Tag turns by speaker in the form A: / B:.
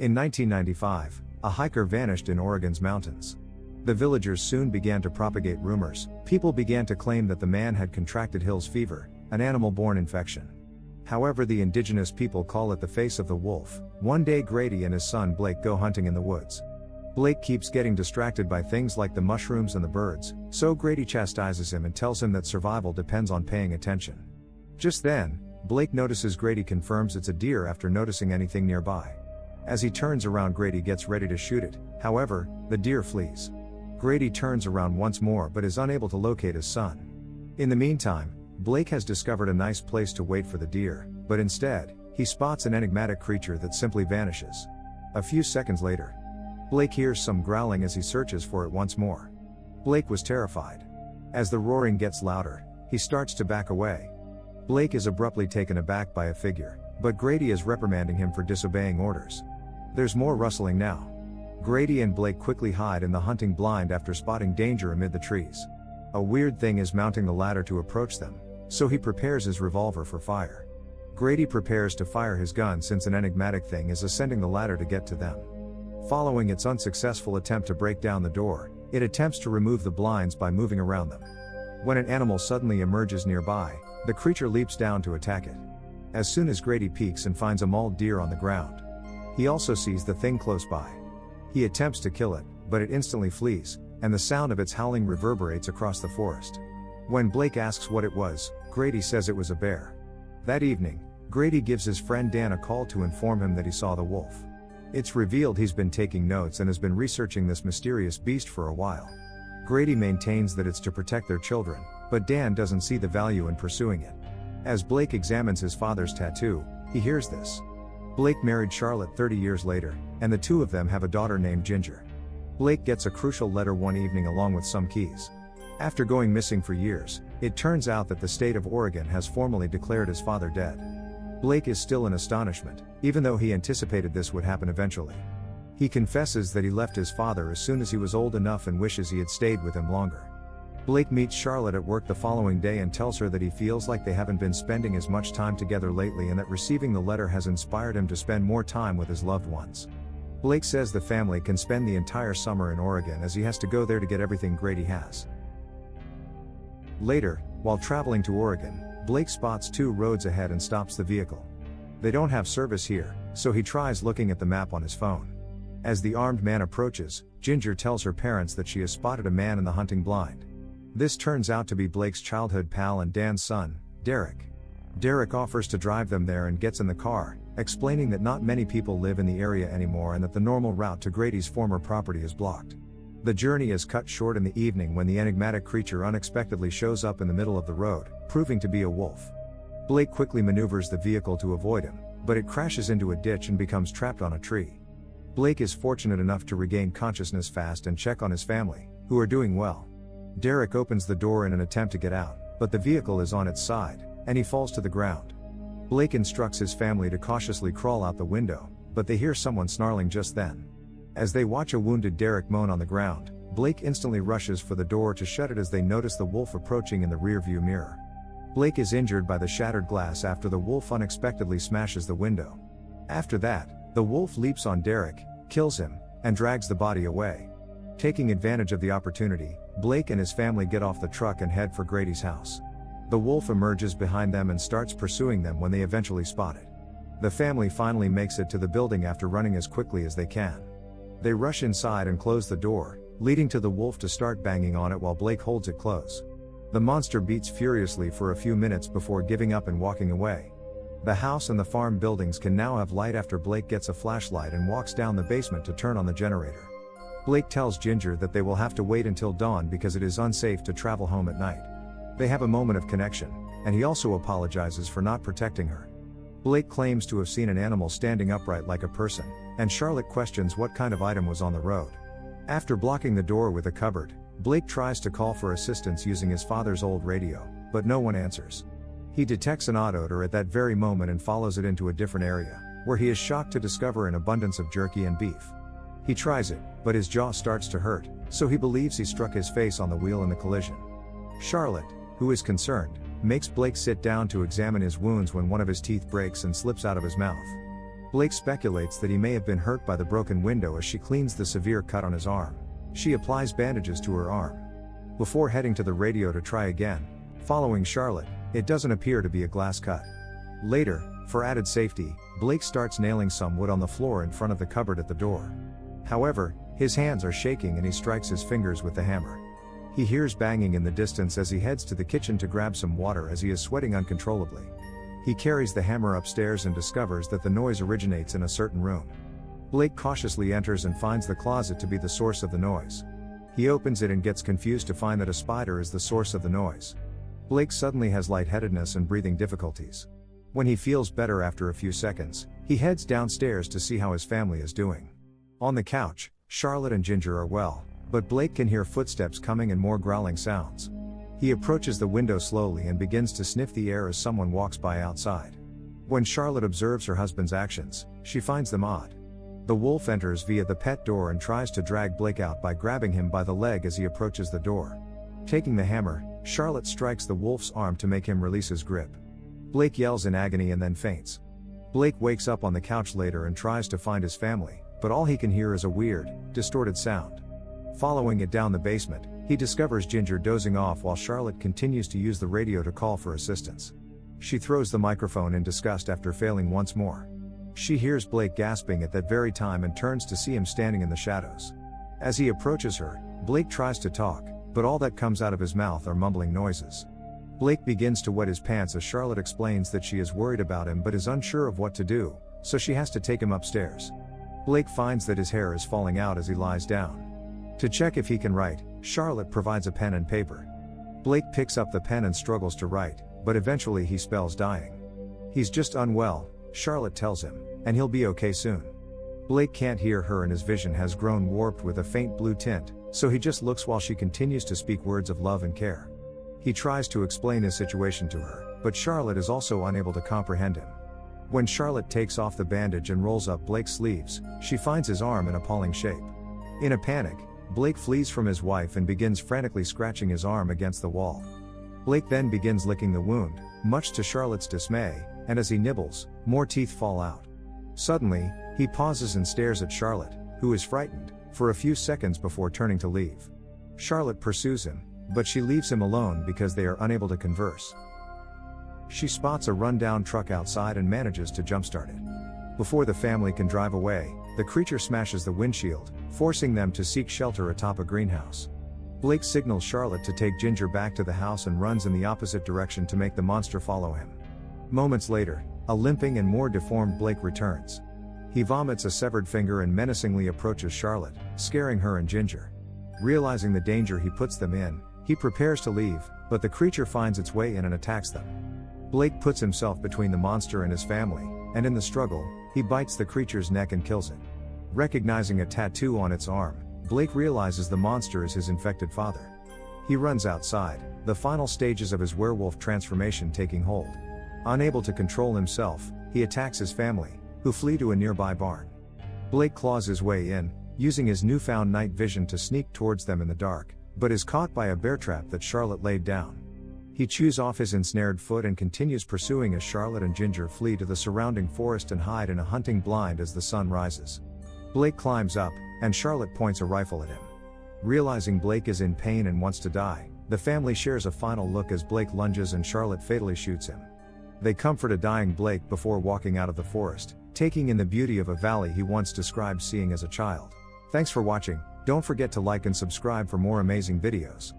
A: In 1995, a hiker vanished in Oregon's mountains. The villagers soon began to propagate rumors. People began to claim that the man had contracted Hill's fever, an animal-borne infection. However, the indigenous people call it the face of the wolf. One day Grady and his son Blake go hunting in the woods. Blake keeps getting distracted by things like the mushrooms and the birds, so Grady chastises him and tells him that survival depends on paying attention. Just then, Blake notices Grady confirms it's a deer after noticing anything nearby. As he turns around, Grady gets ready to shoot it. However, the deer flees. Grady turns around once more but is unable to locate his son. In the meantime, Blake has discovered a nice place to wait for the deer, but instead, he spots an enigmatic creature that simply vanishes. A few seconds later, Blake hears some growling as he searches for it once more. Blake was terrified. As the roaring gets louder, he starts to back away. Blake is abruptly taken aback by a figure, but Grady is reprimanding him for disobeying orders. There's more rustling now. Grady and Blake quickly hide in the hunting blind after spotting danger amid the trees. A weird thing is mounting the ladder to approach them, so he prepares his revolver for fire. Grady prepares to fire his gun since an enigmatic thing is ascending the ladder to get to them. Following its unsuccessful attempt to break down the door, it attempts to remove the blinds by moving around them. When an animal suddenly emerges nearby, the creature leaps down to attack it. As soon as Grady peeks and finds a mauled deer on the ground, he also sees the thing close by. He attempts to kill it, but it instantly flees, and the sound of its howling reverberates across the forest. When Blake asks what it was, Grady says it was a bear. That evening, Grady gives his friend Dan a call to inform him that he saw the wolf. It's revealed he's been taking notes and has been researching this mysterious beast for a while. Grady maintains that it's to protect their children, but Dan doesn't see the value in pursuing it. As Blake examines his father's tattoo, he hears this. Blake married Charlotte 30 years later, and the two of them have a daughter named Ginger. Blake gets a crucial letter one evening along with some keys. After going missing for years, it turns out that the state of Oregon has formally declared his father dead. Blake is still in astonishment, even though he anticipated this would happen eventually. He confesses that he left his father as soon as he was old enough and wishes he had stayed with him longer. Blake meets Charlotte at work the following day and tells her that he feels like they haven't been spending as much time together lately and that receiving the letter has inspired him to spend more time with his loved ones. Blake says the family can spend the entire summer in Oregon as he has to go there to get everything Grady has. Later, while traveling to Oregon, Blake spots two roads ahead and stops the vehicle. They don't have service here, so he tries looking at the map on his phone. As the armed man approaches, Ginger tells her parents that she has spotted a man in the hunting blind. This turns out to be Blake's childhood pal and Dan's son, Derek. Derek offers to drive them there and gets in the car, explaining that not many people live in the area anymore and that the normal route to Grady's former property is blocked. The journey is cut short in the evening when the enigmatic creature unexpectedly shows up in the middle of the road, proving to be a wolf. Blake quickly maneuvers the vehicle to avoid him, but it crashes into a ditch and becomes trapped on a tree. Blake is fortunate enough to regain consciousness fast and check on his family, who are doing well. Derek opens the door in an attempt to get out, but the vehicle is on its side, and he falls to the ground. Blake instructs his family to cautiously crawl out the window, but they hear someone snarling just then. As they watch a wounded Derek moan on the ground, Blake instantly rushes for the door to shut it as they notice the wolf approaching in the rearview mirror. Blake is injured by the shattered glass after the wolf unexpectedly smashes the window. After that, the wolf leaps on Derek, kills him, and drags the body away. Taking advantage of the opportunity, Blake and his family get off the truck and head for Grady's house. The wolf emerges behind them and starts pursuing them when they eventually spot it. The family finally makes it to the building after running as quickly as they can. They rush inside and close the door, leading to the wolf to start banging on it while Blake holds it close. The monster beats furiously for a few minutes before giving up and walking away. The house and the farm buildings can now have light after Blake gets a flashlight and walks down the basement to turn on the generator. Blake tells Ginger that they will have to wait until dawn because it is unsafe to travel home at night. They have a moment of connection, and he also apologizes for not protecting her. Blake claims to have seen an animal standing upright like a person, and Charlotte questions what kind of item was on the road. After blocking the door with a cupboard, Blake tries to call for assistance using his father's old radio, but no one answers. He detects an odd odor at that very moment and follows it into a different area, where he is shocked to discover an abundance of jerky and beef. He tries it, but his jaw starts to hurt, so he believes he struck his face on the wheel in the collision. Charlotte, who is concerned, makes Blake sit down to examine his wounds when one of his teeth breaks and slips out of his mouth. Blake speculates that he may have been hurt by the broken window as she cleans the severe cut on his arm. She applies bandages to her arm before heading to the radio to try again. Following Charlotte, it doesn't appear to be a glass cut. Later, for added safety, Blake starts nailing some wood on the floor in front of the cupboard at the door. However, his hands are shaking and he strikes his fingers with the hammer. He hears banging in the distance as he heads to the kitchen to grab some water as he is sweating uncontrollably. He carries the hammer upstairs and discovers that the noise originates in a certain room. Blake cautiously enters and finds the closet to be the source of the noise. He opens it and gets confused to find that a spider is the source of the noise. Blake suddenly has lightheadedness and breathing difficulties. When he feels better after a few seconds, he heads downstairs to see how his family is doing. On the couch, Charlotte and Ginger are well, but Blake can hear footsteps coming and more growling sounds. He approaches the window slowly and begins to sniff the air as someone walks by outside. When Charlotte observes her husband's actions, she finds them odd. The wolf enters via the pet door and tries to drag Blake out by grabbing him by the leg as he approaches the door. Taking the hammer, Charlotte strikes the wolf's arm to make him release his grip. Blake yells in agony and then faints. Blake wakes up on the couch later and tries to find his family, but all he can hear is a weird, distorted sound. Following it down the basement, he discovers Ginger dozing off while Charlotte continues to use the radio to call for assistance. She throws the microphone in disgust after failing once more. She hears Blake gasping at that very time and turns to see him standing in the shadows. As he approaches her, Blake tries to talk, but all that comes out of his mouth are mumbling noises. Blake begins to wet his pants as Charlotte explains that she is worried about him but is unsure of what to do, so she has to take him upstairs. Blake finds that his hair is falling out as he lies down. To check if he can write, Charlotte provides a pen and paper. Blake picks up the pen and struggles to write, but eventually he spells dying. He's just unwell, Charlotte tells him, and he'll be okay soon. Blake can't hear her and his vision has grown warped with a faint blue tint, so he just looks while she continues to speak words of love and care. He tries to explain his situation to her, but Charlotte is also unable to comprehend him. When Charlotte takes off the bandage and rolls up Blake's sleeves, she finds his arm in appalling shape. In a panic, Blake flees from his wife and begins frantically scratching his arm against the wall. Blake then begins licking the wound, much to Charlotte's dismay, and as he nibbles, more teeth fall out. Suddenly, he pauses and stares at Charlotte, who is frightened, for a few seconds before turning to leave. Charlotte pursues him, but she leaves him alone because they are unable to converse. She spots a rundown truck outside and manages to jumpstart it. Before the family can drive away, the creature smashes the windshield, forcing them to seek shelter atop a greenhouse. Blake signals Charlotte to take Ginger back to the house and runs in the opposite direction to make the monster follow him. Moments later, a limping and more deformed Blake returns. He vomits a severed finger and menacingly approaches Charlotte, scaring her and Ginger. Realizing the danger he puts them in, he prepares to leave, but the creature finds its way in and attacks them. Blake puts himself between the monster and his family, and in the struggle, he bites the creature's neck and kills it. Recognizing a tattoo on its arm, Blake realizes the monster is his infected father. He runs outside, the final stages of his werewolf transformation taking hold. Unable to control himself, he attacks his family, who flee to a nearby barn. Blake claws his way in, using his newfound night vision to sneak towards them in the dark, but is caught by a bear trap that Charlotte laid down. He chews off his ensnared foot and continues pursuing as Charlotte and Ginger flee to the surrounding forest and hide in a hunting blind as the sun rises. Blake climbs up, and Charlotte points a rifle at him. Realizing Blake is in pain and wants to die, the family shares a final look as Blake lunges and Charlotte fatally shoots him. They comfort a dying Blake before walking out of the forest, taking in the beauty of a valley he once described seeing as a child. Thanks for watching. Don't forget to like and subscribe for more amazing videos.